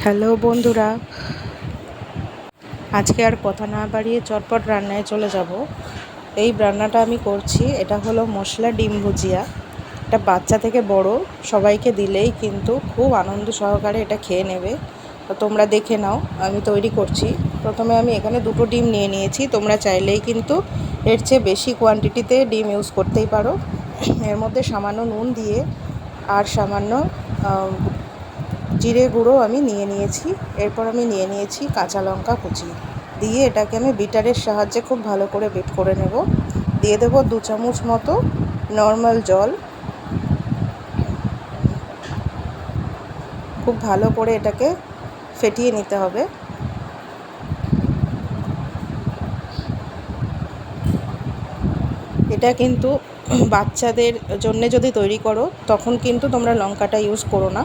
Hello বন্ধুরা, আজকে আর কথা না বাড়িয়ে চটপট রান্নায় চলে যাব। এই রান্নাটা আমি করছি, এটা হলো মশলা ডিম ভুজিয়া। এটা বাচ্চা থেকে বড় সবাইকে দিলেই কিন্তু খুব আনন্দ সহকারে এটা খেয়ে নেবে। তো তোমরা দেখে নাও আমি তৈরি করছি। প্রথমে আমি এখানে 2টো ডিম নিয়ে নিয়েছি। তোমরা চাইলেই কিন্তু এর চেয়ে বেশি কোয়ান্টিটিতে ডিম ইউজ করতেই পারো। এর মধ্যে সামান্য নুন দিয়ে আর সামান্য জিরে গুঁড়ো আমি নিয়ে নিয়েছি। এরপর আমি নিয়ে নিয়েছি কাঁচা লঙ্কা কুচি দিয়ে এটাকে আমি বিটারের সাহায্যে খুব ভালো করে বিট করে নেব। দিয়ে দেবো 2 চামচ মতো নর্মাল জল। খুব ভালো করে এটাকে ফেটিয়ে নিতে হবে। এটা কিন্তু বাচ্চাদের জন্য যদি তৈরি করো তখন কিন্তু তোমরা লঙ্কাটা ইউজ করো না।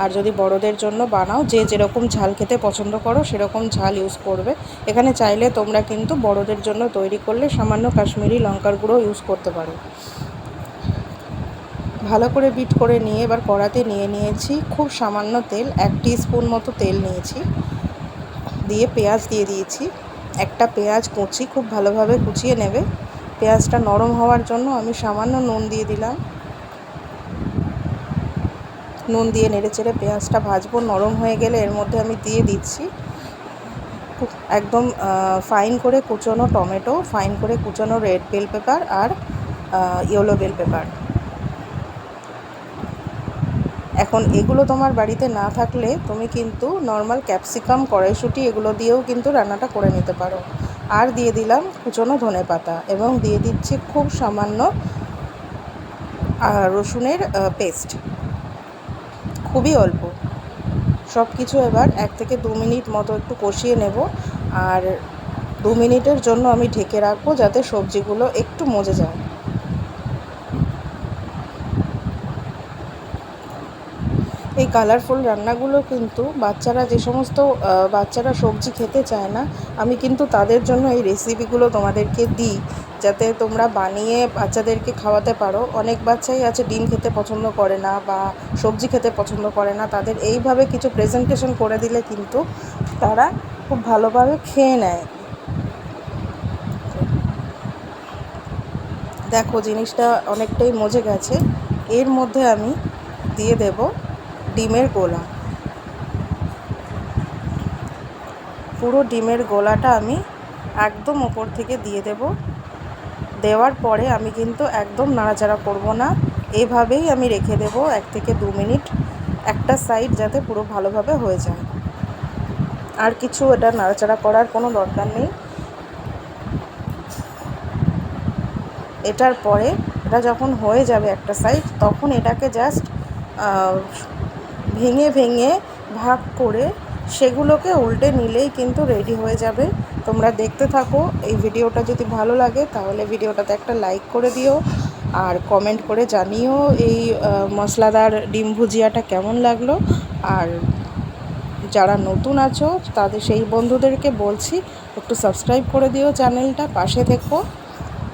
আর যদি বড়দের জন্য বানাও, যে যেরকম ঝাল খেতে পছন্দ করো সেরকম ঝাল ইউজ করবে। এখানে চাইলে তোমরা কিন্তু বড়দের জন্য তৈরি করলে সামান্য কাশ্মীরি লঙ্কার গুঁড়ো ইউজ করতে পারো। ভালো করে বিট করে নিয়ে এবার কড়াতে নিয়ে নিয়েছি খুব সামান্য তেল, 1 টিস্পুন মতো তেল নিয়েছি। দিয়ে পেঁয়াজ দিয়ে দিয়েছি। একটা পেঁয়াজ কুচি খুব ভালোভাবে কুচিয়ে নেবে। পেঁয়াজটা নরম হওয়ার জন্য আমি সামান্য নুন দিয়ে দিলাম। নুন দিয়ে নেড়েচেড়ে পেঁয়াজটা ভাজবো। নরম হয়ে গেলে এর মধ্যে আমি দিয়ে দিচ্ছি একদম ফাইন করে কুচোনো টমেটো, ফাইন করে কুচোনো রেড বেল পেপার আর ইয়েলো বেল পেপার। এখন এগুলো তোমার বাড়িতে না থাকলে তুমি কিন্তু নর্মাল ক্যাপসিকাম, কড়াইশুঁটি এগুলো দিয়েও কিন্তু রান্নাটা করে নিতে পারো। আর দিয়ে দিলাম কুচোনো ধনেপাতা এবং দিয়ে দিচ্ছি খুব সামান্য রসুনের পেস্ট, খুবই অল্প। সব কিছু এবার 1 থেকে 2 মিনিট মতো একটু কষিয়ে নেব। আর 2 মিনিটের জন্য আমি ঢেকে রাখবো যাতে সবজিগুলো একটু মজে যায়। এই কালারফুল রান্নাগুলো কিন্তু বাচ্চারা, যে সমস্ত বাচ্চারা সবজি খেতে চায় না, আমি কিন্তু তাদের জন্য এই রেসিপিগুলো তোমাদেরকে দিই যাতে তোমরা বানিয়ে বাচ্চাদেরকে খাওয়াতে পারো। অনেক বাচ্চাই আছে ডিম খেতে পছন্দ করে না বা সবজি খেতে পছন্দ করে না, তাদের এইভাবে কিছু প্রেজেন্টেশন করে দিলে কিন্তু তারা খুব ভালোভাবে খেয়ে নেয়। দেখো জিনিসটা অনেকটাই মজে গেছে। এর মধ্যে আমি দিয়ে দেব ডিমের গোলা। পুরো ডিমের গোলাটা আমি একদম ওপর থেকে দিয়ে দেব। দেওয়ার পরে আমি কিন্তু একদম নাড়াচাড়া করব না, এভাবেই আমি রেখে দেব 1 থেকে 2 মিনিট, একটা সাইড যাতে পুরো ভালোভাবে হয়ে যায়। আর কিছু এটা নাড়াচাড়া করার কোনো দরকার নেই। এটার পরে এটা যখন হয়ে যাবে একটা সাইড, তখন এটাকে জাস্ট ভেঙে ভেঙে ভাগ করে সেগুলোকে উল্টে নিলেই কিন্তু রেডি হয়ে যাবে। তোমরা দেখতে থাকো। এই ভিডিওটা যদি ভালো লাগে তাহলে ভিডিওটাতে একটা লাইক করে দিও আর কমেন্ট করে জানিও এই মশলাদার ডিম ভুজিয়াটা কেমন লাগলো। আর যারা নতুন আছো তাদের, সেই বন্ধুদেরকে বলছি একটু সাবস্ক্রাইব করে দিও চ্যানেলটা, পাশে থেকো।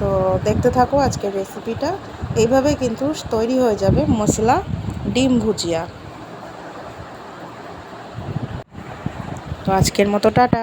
তো দেখতে থাকো আজকের রেসিপিটা। এইভাবে কিন্তু তৈরি হয়ে যাবে মশলা ডিম ভুজিয়া। তো আজকের মতো টাটা।